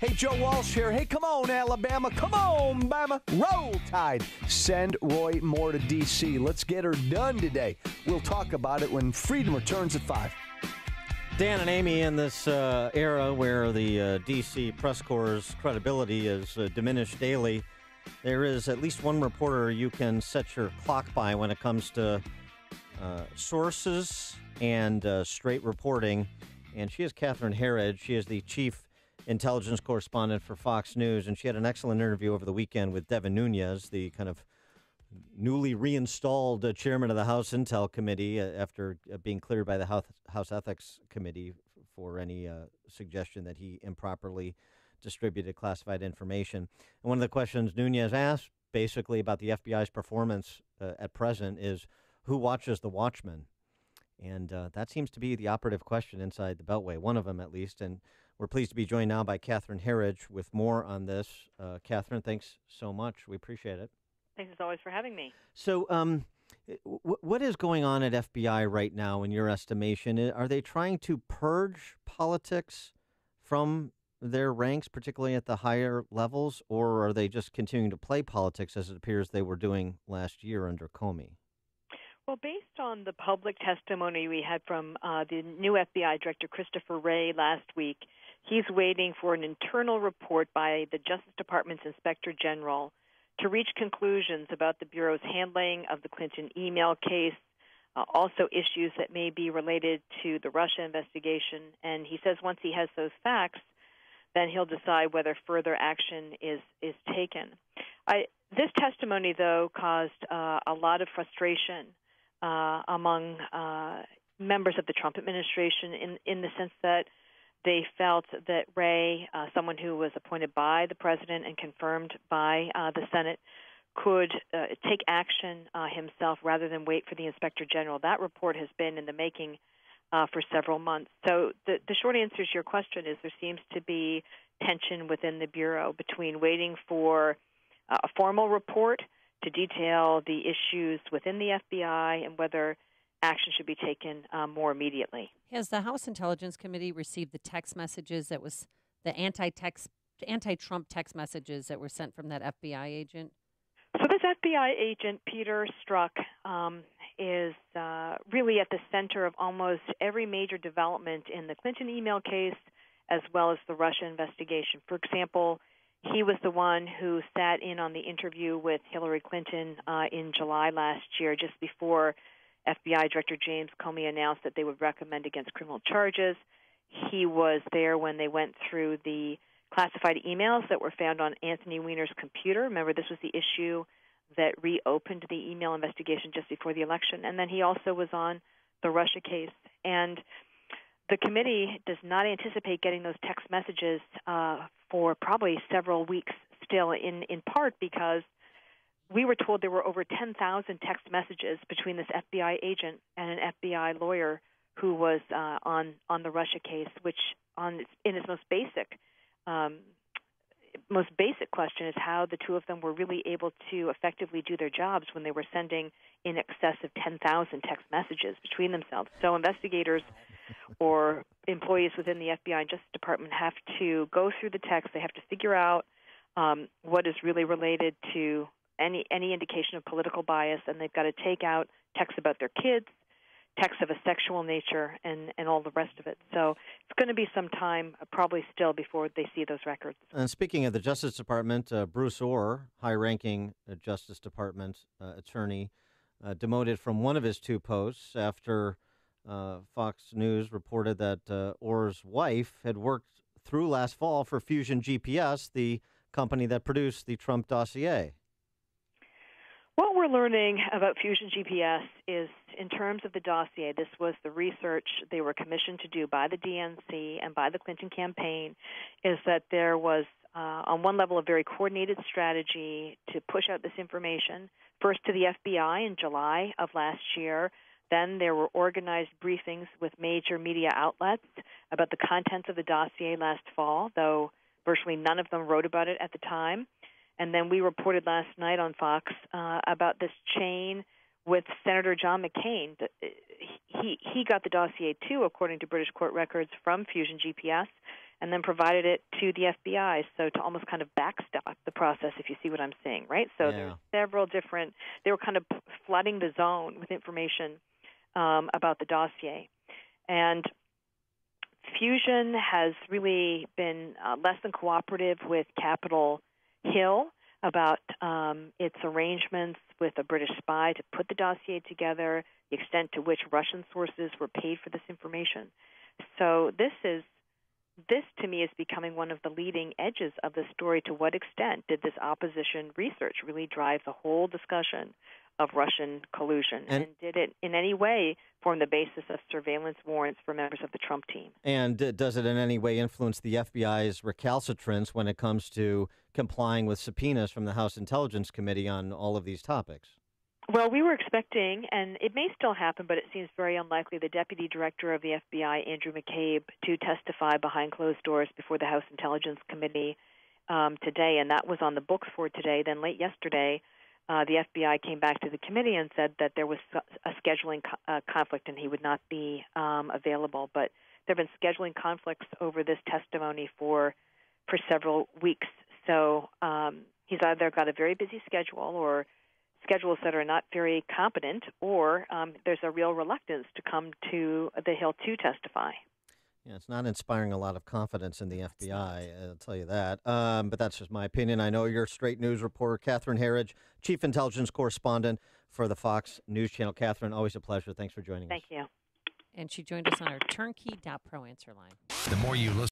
Hey, Joe Walsh here. Hey, come on, Alabama. Come on, Bama. Roll Tide. Send Roy Moore to D.C. Let's get her done today. We'll talk about it when Freedom returns at 5. Dan and Amy, in this era where the D.C. press corps' credibility is diminished daily, there is at least one reporter you can set your clock by when it comes to sources and straight reporting, and she is Catherine Herridge. She is the chief intelligence correspondent for Fox News, and she had an excellent interview over the weekend with Devin Nunes, the kind of newly reinstalled chairman of the House Intel Committee after being cleared by the House Ethics Committee for any suggestion that he improperly distributed classified information. And one of the questions Nunes asked, basically about the FBI's performance at present, is who watches the Watchmen? And that seems to be the operative question inside the Beltway, one of them at least. And we're pleased to be joined now by Catherine Herridge with more on this. Catherine, thanks so much. We appreciate it. Thanks as always for having me. So what is going on at FBI right now in your estimation? Are they trying to purge politics from their ranks, particularly at the higher levels, or are they just continuing to play politics as it appears they were doing last year under Comey? Well, based on the public testimony we had from the new FBI Director Christopher Wray last week, he's waiting for an internal report by the Justice Department's Inspector General to reach conclusions about the Bureau's handling of the Clinton email case, also issues that may be related to the Russia investigation. And he says once he has those facts, then he'll decide whether further action is taken. This testimony, though, caused a lot of frustration among members of the Trump administration in the sense that they felt that Wray, someone who was appointed by the president and confirmed by the Senate, could take action himself rather than wait for the Inspector General. That report has been in the making for several months. So the short answer to your question is there seems to be tension within the Bureau between waiting for a formal report to detail the issues within the FBI and whether action should be taken more immediately. Has the House Intelligence Committee received the text messages that was the anti-Trump text messages that were sent from that FBI agent? So this FBI agent, Peter Strzok, is really at the center of almost every major development in the Clinton email case as well as the Russia investigation. For example, he was the one who sat in on the interview with Hillary Clinton in July last year, just before FBI Director James Comey announced that they would recommend against criminal charges. He was there when they went through the classified emails that were found on Anthony Weiner's computer. Remember, this was the issue that reopened the email investigation just before the election. And then he also was on the Russia case. And the committee does not anticipate getting those text messages for probably several weeks still, in part because we were told there were over 10,000 text messages between this FBI agent and an FBI lawyer who was on the Russia case, which in its most basic question is how the two of them were really able to effectively do their jobs when they were sending in excess of 10,000 text messages between themselves. So investigators or employees within the FBI and Justice Department have to go through the text. They have to figure out what is really related to any indication of political bias, and they've got to take out texts about their kids, texts of a sexual nature, and all the rest of it. So it's going to be some time, probably still, before they see those records. And speaking of the Justice Department, Bruce Orr, high-ranking Justice Department attorney, demoted from one of his two posts after Fox News reported that Orr's wife had worked through last fall for Fusion GPS, the company that produced the Trump dossier. What we're learning about Fusion GPS is, in terms of the dossier, this was the research they were commissioned to do by the DNC and by the Clinton campaign, is that there was, on one level, a very coordinated strategy to push out this information, first to the FBI in July of last year. Then there were organized briefings with major media outlets about the contents of the dossier last fall, though virtually none of them wrote about it at the time. And then we reported last night on Fox about this chain with Senator John McCain. He got the dossier, too, according to British court records, from Fusion GPS. and then provided it to the FBI, so to almost kind of backstop the process, if you see what I'm saying, right? So there's several different, they were kind of flooding the zone with information about the dossier. And Fusion has really been less than cooperative with Capitol Hill about its arrangements with a British spy to put the dossier together, the extent to which Russian sources were paid for this information. So this to me is becoming one of the leading edges of the story. To what extent did this opposition research really drive the whole discussion of Russian collusion? And did it in any way form the basis of surveillance warrants for members of the Trump team? And does it in any way influence the FBI's recalcitrance when it comes to complying with subpoenas from the House Intelligence Committee on all of these topics? Well, we were expecting, and it may still happen, but it seems very unlikely, the Deputy Director of the FBI, Andrew McCabe, to testify behind closed doors before the House Intelligence Committee today, and that was on the books for today. Then late yesterday, the FBI came back to the committee and said that there was a scheduling conflict and he would not be available. But there have been scheduling conflicts over this testimony for several weeks. So he's either got a very busy schedule or schedules that are not very competent, or there's a real reluctance to come to the Hill to testify. Yeah, it's not inspiring a lot of confidence in the FBI, I'll tell you that. But that's just my opinion. I know you're a straight news reporter, Catherine Herridge, Chief Intelligence Correspondent for the Fox News Channel. Catherine, always a pleasure. Thanks for joining us. Thank you. And she joined us on our turnkey.pro answer line. The more you listen.